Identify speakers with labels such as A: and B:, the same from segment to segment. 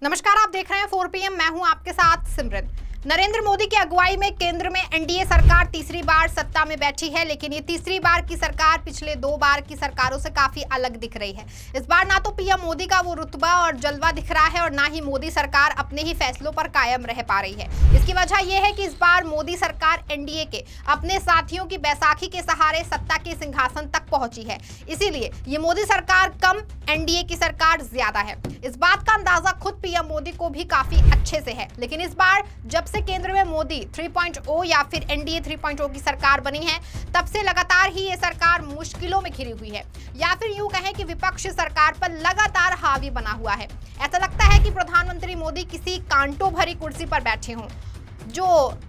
A: नमस्कार, आप देख रहे हैं 4 PM। मैं हूं आपके साथ सिमरन। नरेंद्र मोदी की अगुवाई में केंद्र में एनडीए सरकार तीसरी बार सत्ता में बैठी है, लेकिन ये तीसरी बार की सरकार पिछले 2 बार की सरकारों से काफी अलग दिख रही है। इस बार ना तो पीएम मोदी का वो रुतबा और जलवा दिख रहा है और ना ही मोदी सरकार अपने ही फैसलों पर कायम रह पा रही है। इसकी वजह यह है कि इस बार मोदी सरकार एनडीए के अपने साथियों की बैसाखी के सहारे सत्ता के सिंहासन तक पहुंची है। इसीलिए ये मोदी सरकार कम, एनडीए की सरकार ज्यादा है। इस बात का अंदाजा खुद पीएम मोदी को भी काफी अच्छे से है। लेकिन इस बार जब से केंद्र में मोदी 3.0 या फिर एनडीए 3.0 की सरकार बनी है, तब से लगातार ही ये सरकार मुश्किलों में घिरी हुई है, या फिर यूं कहें कि विपक्ष सरकार पर लगातार हावी बना हुआ है। ऐसा लगता है कि प्रधानमंत्री मोदी किसी कांटों भरी कुर्सी पर बैठे हों, जो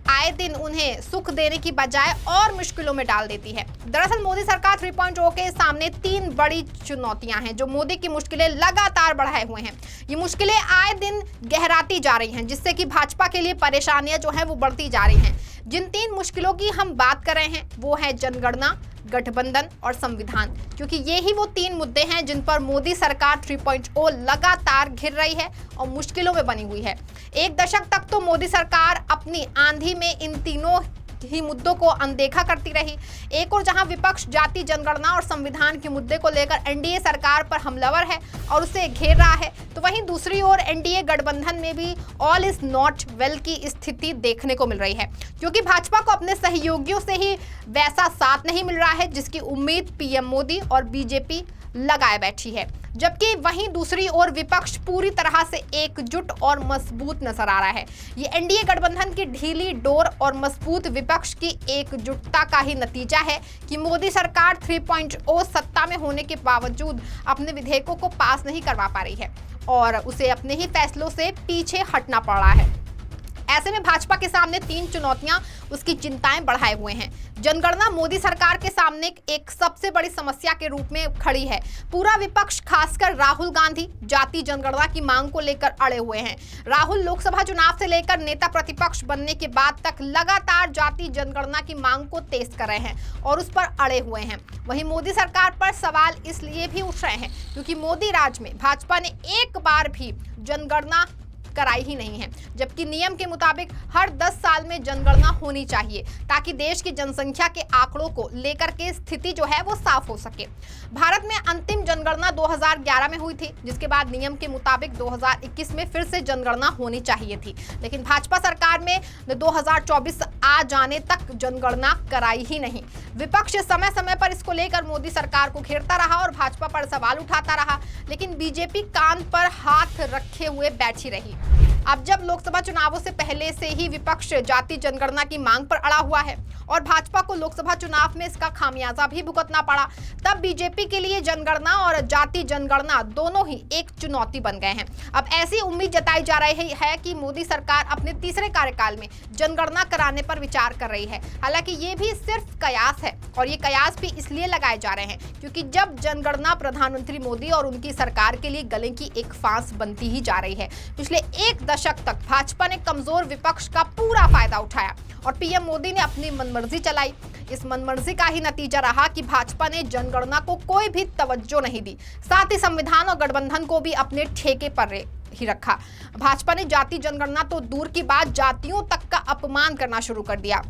A: आए दिन उन्हें सुख देने की बजाय और मुश्किलों में डाल देती है। दरअसल मोदी सरकार 3.0 के सामने 3 बड़ी चुनौतियां हैं, जो मोदी की मुश्किलें लगातार बढ़ाए हुए हैं। ये मुश्किलें आए दिन गहराती जा रही हैं, जिससे कि भाजपा के लिए परेशानियां जो है वो बढ़ती जा रही हैं। जिन 3 मुश्किलों की हम बात कर रहे हैं वो है जनगणना, गठबंधन और संविधान, क्योंकि ये ही वो 3 मुद्दे हैं जिन पर मोदी सरकार 3.0 लगातार घिर रही है और मुश्किलों में बनी हुई है। 1 दशक तक तो मोदी सरकार अपनी आंधी में इन तीनों ही मुद्दों को अनदेखा करती रही। एक और जहां विपक्ष जाति, जनगणना और संविधान के मुद्दे को लेकर एनडीए सरकार पर हमलावर है और उसे घेर रहा है, तो वहीं दूसरी ओर एनडीए गठबंधन में भी ऑल इज नॉट वेल की स्थिति देखने को मिल रही है, क्योंकि भाजपा को अपने सहयोगियों से ही वैसा साथ नहीं मिल रहा है जिसकी उम्मीद पीएम मोदी और बीजेपी लगाए बैठी है। जबकि वहीं दूसरी ओर विपक्ष पूरी तरह से एकजुट और मजबूत नजर आ रहा है। ये एनडीए गठबंधन की ढीली डोर और मजबूत विपक्ष की एकजुटता का ही नतीजा है कि मोदी सरकार 3.0 सत्ता में होने के बावजूद अपने विधेयकों को पास नहीं करवा पा रही है और उसे अपने ही फैसलों से पीछे हटना पड़ रहा है। ऐसे में भाजपा के सामने 3 चुनौतियां उसकी चिंताएं बढ़ाए हुए हैं। जनगणना मोदी सरकार के सामने एक सबसे बड़ी समस्या के रूप में खड़ी है। पूरा विपक्ष, खासकर राहुल गांधी, जाति जनगणना की मांग को लेकर अड़े हुए हैं। राहुल लोकसभा चुनाव से लेकर नेता प्रतिपक्ष बनने के बाद तक लगातार जाति जनगणना की मांग को तेज कर रहे हैं और उस पर अड़े हुए हैं। वहीं मोदी सरकार पर सवाल इसलिए भी उठ रहे हैं क्योंकि मोदी राज में भाजपा ने एक बार भी जनगणना कराई ही नहीं है, जबकि नियम के मुताबिक हर 10 साल में जनगणना होनी चाहिए ताकि देश की जनसंख्या के आंकड़ों को लेकर के स्थिति जो है वो साफ हो सके। भारत में अंतिम जनगणना 2011 में हुई थी, जिसके बाद नियम के मुताबिक 2021 में फिर से जनगणना होनी चाहिए थी, लेकिन भाजपा सरकार में 2024 आ जाने तक जनगणना कराई ही नहीं। विपक्ष समय समय पर इसको लेकर मोदी सरकार को घेरता रहा और भाजपा पर सवाल उठाता रहा, लेकिन बीजेपी कान पर हाथ रखे हुए बैठी रही। अब जब लोकसभा चुनावों से पहले से ही विपक्ष जाति जनगणना की मांग पर अड़ा हुआ है और भाजपा को लोकसभा चुनाव में इसका खामियाजा भी भुगतना पड़ा, तब बीजेपी के लिए जनगणना और जाति जनगणना दोनों ही एक चुनौती बन गए हैं। अब ऐसी उम्मीद जताई जा रही है कि मोदी सरकार अपने तीसरे कार्यकाल में जनगणना कराने पर विचार कर रही है। हालांकि ये भी सिर्फ कयास है और ये कयास भी इसलिए लगाए जा रहे हैं क्योंकि जब जनगणना प्रधानमंत्री मोदी और उनकी सरकार के लिए गले की एक फांस बनती ही जा रही है। पिछले 1 दशक तक भाजपा ने कमजोर विपक्ष का पूरा फायदा उठाया और पीएम मोदी ने अपनी मनमर्जी चलाई। इस मनमर्जी का ही नतीजा रहा कि भाजपा ने जनगणना को कोई भी तवज्जो नहीं दी, साथ ही संविधान और गठबंधन को भी अपने ठेके पर ही रखा। भाजपा ने जाति जनगणना तो दूर की बात, जातियों तक का अपमान करना शुरू कर दिया।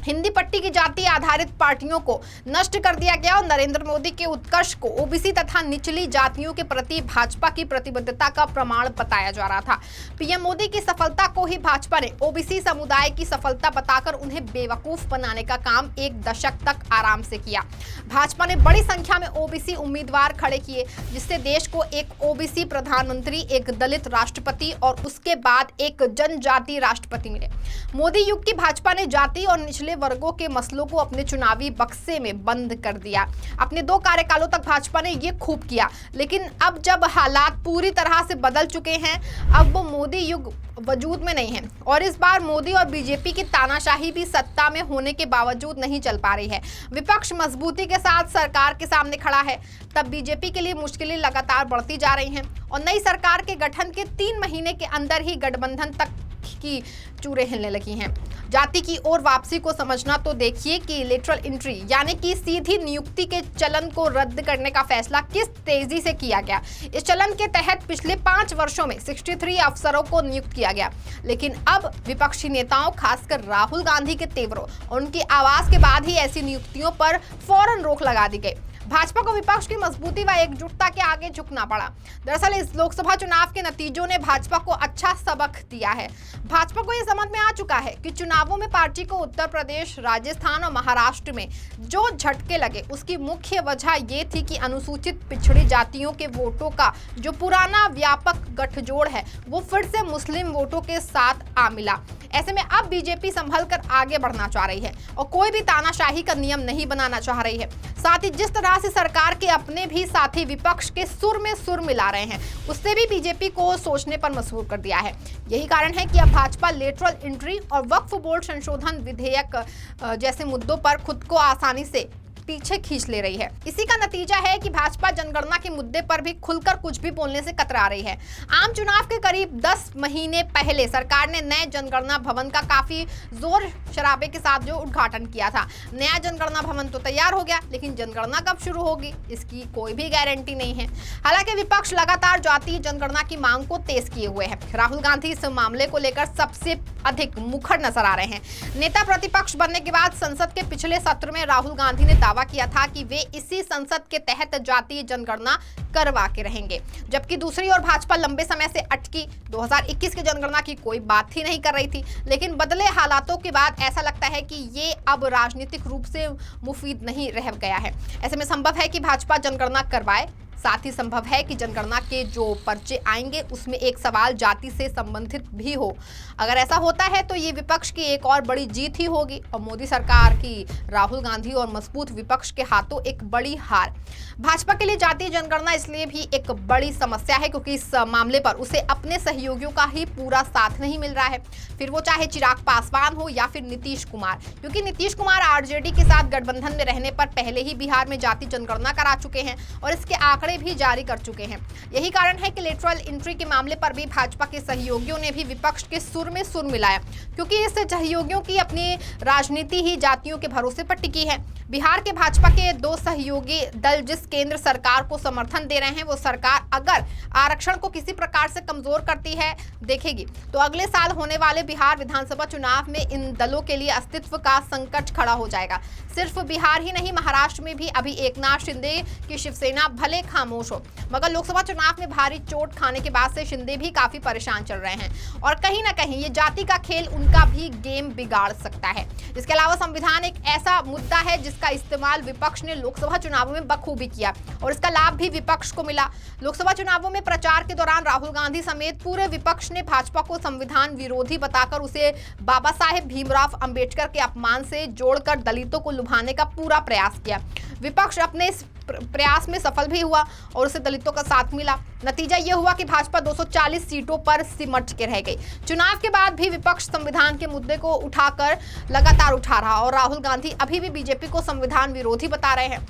A: हिंदी पट्टी की जाति आधारित पार्टियों को नष्ट कर दिया गया और नरेंद्र मोदी के उत्कर्ष को ओबीसी तथा निचली जातियों के प्रति भाजपा की प्रतिबद्धता का प्रमाण बताया जा रहा था। पीएम मोदी की सफलता को ही भाजपा ने ओबीसी समुदाय की सफलता बताकर उन्हें बेवकूफ बनाने का काम 1 दशक तक आराम से किया। भाजपा ने बड़ी संख्या में ओबीसी उम्मीदवार खड़े किए, जिससे देश को एक ओबीसी प्रधानमंत्री, एक दलित राष्ट्रपति और उसके बाद एक जनजाति राष्ट्रपति मिले। मोदी युग की भाजपा ने जाति और निचले वर्गों के मसलों को अपने चुनावी बक्से में बंद कर दिया। अपने 2 कार्यकालों तक भाजपा ने ये खूब किया, लेकिन अब जब हालात पूरी तरह से बदल चुके हैं, अब वो मोदी युग वजूद में नहीं है और इस बार मोदी और बीजेपी की तानाशाही भी सत्ता में होने के बावजूद नहीं चल पा रही है। विपक्ष मजबूती के साथ सरकार के सामने खड़ा है, तब बीजेपी के लिए मुश्किलें लगातार बढ़ती जा रही हैं और नई सरकार के गठन के 3 महीने के अंदर ही गठबंधन तक की चूड़ें हिलने लगी हैं। जाति की ओर वापसी को समझना तो देखिए कि लेटरल एंट्री यानी कि सीधी नियुक्ति के चलन को रद्द करने का फैसला किस तेजी से किया गया। इस चलन के तहत पिछले 5 वर्षों में 63 अफसरों को नियुक्त किया गया, लेकिन अब विपक्षी नेताओं खासकर राहुल गांधी के तेवरों और उनकी आवाज के बाद ही ऐसी नियुक्तियों पर फौरन रोक लगा दी गई। भाजपा को विपक्ष की मजबूती व एकजुटता के आगे झुकना पड़ा। दरअसल इस लोकसभा चुनाव के नतीजों ने भाजपा को अच्छा सबक दिया है। भाजपा को यह समझ में आ चुका है कि चुनावों में पार्टी को उत्तर प्रदेश, राजस्थान और महाराष्ट्र में जो झटके लगे उसकी मुख्य वजह ये थी कि अनुसूचित पिछड़ी जातियों के वोटों का जो पुराना व्यापक गठजोड़ है वो फिर से मुस्लिम वोटों के साथ आ मिला। ऐसे में अब बीजेपी संभल कर आगे बढ़ना चाह रही है और कोई भी तानाशाही का नियम नहीं बनाना चाह रही है। साथ ही जिस तरह से सरकार के अपने भी साथी विपक्ष के सुर में सुर मिला रहे हैं, उससे भी बीजेपी को सोचने पर मजबूर कर दिया है। यही कारण है कि अब भाजपा लेटरल एंट्री और वक्फ बोर्ड संशोधन विधेयक जैसे मुद्दों पर खुद को आसानी से पीछे खींच ले रही है। इसी का नतीजा है कि भाजपा जनगणना के मुद्दे पर भी खुलकर कुछ भी बोलने से कतरा रही है। आम चुनाव के करीब 10 महीने पहले सरकार ने नए जनगणना भवन का काफी जोर शराबे के साथ जो उद्घाटन किया था। नया जनगणना भवन तो तैयार हो गया, लेकिन जनगणना कब शुरू होगी इसकी कोई भी गारंटी नहीं है। हालांकि विपक्ष लगातार जातीय जनगणना की मांग को तेज किए हुए है। राहुल गांधी इस मामले को लेकर सबसे अधिक मुखर नजर आ रहे हैं। नेता प्रतिपक्ष बनने के बाद संसद के पिछले सत्र में राहुल गांधी ने दावा किया था कि वे इसी संसद के तहत जातीय जनगणना करवा के रहेंगे, जबकि दूसरी ओर भाजपा लंबे समय से अटकी 2021 की जनगणना की कोई बात ही नहीं कर रही थी। लेकिन बदले हालातों के बाद ऐसा लगता है कि ये अब राजनीतिक रूप से मुफीद नहीं रह गया है। ऐसे में संभव है कि भाजपा जनगणना करवाए। साथ ही संभव है कि जनगणना के जो पर्चे आएंगे उसमें एक सवाल जाति से संबंधित भी हो। अगर ऐसा होता है तो ये विपक्ष की एक और बड़ी जीत ही होगी और मोदी सरकार की, राहुल गांधी और मजबूत विपक्ष के हाथों एक बड़ी हार। भाजपा के लिए जातीय जनगणना इसलिए भी एक बड़ी समस्या है क्योंकि इस मामले पर उसे अपने सहयोगियों का ही पूरा साथ नहीं मिल रहा है, फिर वो चाहे चिराग पासवान हो या फिर नीतीश कुमार, क्योंकि नीतीश कुमार आरजेडी के साथ गठबंधन में रहने पर पहले ही बिहार में जाति जनगणना करा चुके हैं और इसके आंकड़े भी जारी कर चुके हैं। यही कारण है कि लेटरल एंट्री के मामले पर भी भाजपा के सहयोगियों ने भी विपक्ष के सुर में सुर मिलाया, क्योंकि इस सहयोगियों की अपनी राजनीति ही जातियों के भरोसे पर टिकी है। बिहार के भाजपा के 2 सहयोगी दल जिस केंद्र सरकार को समर्थन दे रहे हैं, वो सरकार अगर आरक्षण को किसी प्रकार से कमजोर करती है देखेगी तो अगले साल होने वाले बिहार विधानसभा चुनाव में इन दलों के लिए अस्तित्व का संकट खड़ा हो जाएगा। सिर्फ बिहार ही नहीं, महाराष्ट्र में भी अभी एकनाथ शिंदे की शिवसेना भले खामोश हो, मगर लोकसभा चुनाव में भारी चोट खाने के बाद से शिंदे भी काफी परेशान चल रहे हैं और कहीं ना कहीं ये जाति का खेल उनका भी गेम बिगाड़ सकता है। इसके अलावा संविधान एक ऐसा मुद्दा है जिसका इस्तेमाल विपक्ष ने लोकसभा चुनावों में बखूबी किया और इसका लाभ भी विपक्ष को मिला। लोकसभा चुनावों में प्रचार के दौरान राहुल गांधी समेत पूरे विपक्ष ने भाजपा को संविधान विरोधी बताकर उसे बाबा साहेब भीमराव अंबेडकर के अपमान से जोड़कर दलितों को लुभाने का पूरा प्रयास किया। विपक्ष अपने इस प्रयास में सफल भी हुआ और उसे दलितों का साथ मिला। नतीजा यह हुआ कि भाजपा 240 सीटों पर सिमट के रह गई। चुनाव के बाद भी विपक्ष संविधान के मुद्दे को उठाकर लगातार उठा रहा और राहुल गांधी अभी भी बीजेपी को संविधान विरोधी बता रहे हैं।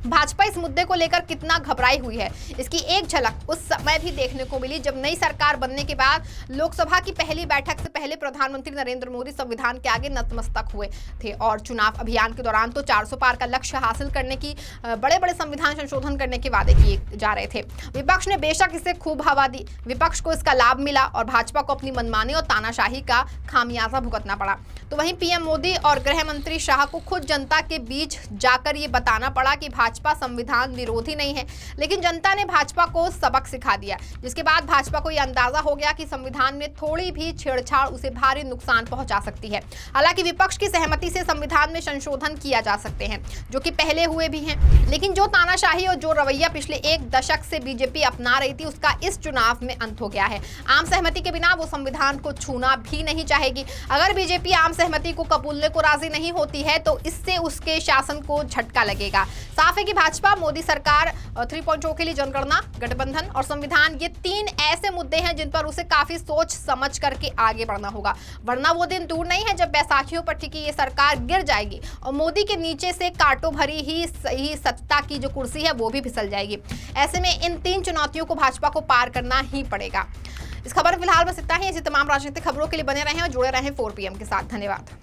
A: भाजपा इस मुद्दे को लेकर कितना घबराई हुई है इसकी एक झलक उस समय भी देखने को मिली जब नई सरकार बनने के बाद लोकसभा की पहली बैठक से पहले प्रधानमंत्री नरेंद्र मोदी संविधान के आगे नतमस्तक हुए थे और चुनाव अभियान के दौरान तो 400 पार का लक्ष्य हासिल करने की बड़े बड़े संविधान संशोधन करने के वादे किए जा रहे थे। विपक्ष ने बेशक इसे खूब हवा दी, विपक्ष को इसका लाभ मिला और भाजपा को अपनी मनमानी और तानाशाही का खामियाजा भुगतना पड़ा। तो वहीं पीएम मोदी और गृह मंत्री शाह को खुद जनता के बीच जाकर ये बताना पड़ा कि भाजपा संविधान विरोधी नहीं है, लेकिन जनता ने भाजपा को सबक सिखा दिया, जिसके बाद भाजपा को यह अंदाजा हो गया कि संविधान में थोड़ी भी छेड़छाड़ उसे भारी नुकसान पहुंचा सकती है। हालांकि विपक्ष की सहमति से संविधान में संशोधन किया जा सकते हैं, जो कि पहले हुए भी हैं, लेकिन जो तानाशाही और जो रवैया पिछले 1 दशक से बीजेपी अपना रही थी उसका इस चुनाव में अंत हो गया है। आम सहमति के बिना वो संविधान को छूना भी नहीं चाहेगी। अगर बीजेपी आम सहमति को कबूलने को राजी नहीं होती है तो इससे उसके शासन को झटका लगेगा। साफ है कि भाजपा, मोदी सरकार, 3.0 के लिए जनगणना, गठबंधन और संविधान, ये 3 ऐसे मुद्दे हैं जिन पर उसे काफी सोच समझ करके आगे बढ़ना होगा, वरना वो दिन दूर नहीं है जब बैसाखियों पर टिकी ये सरकार गिर जाएगी और मोदी के नीचे से कांटों भरी ही सही सत्ता की जो कुर्सी है वो भी फिसल जाएगी। ऐसे में इन 3 चुनौतियों को भाजपा को पार करना ही पड़ेगा। इस खबर में फिलहाल बस इतना ही। ऐसी तमाम राजनीतिक खबरों के लिए बने रहें और जुड़े रहें 4 PM के साथ। धन्यवाद।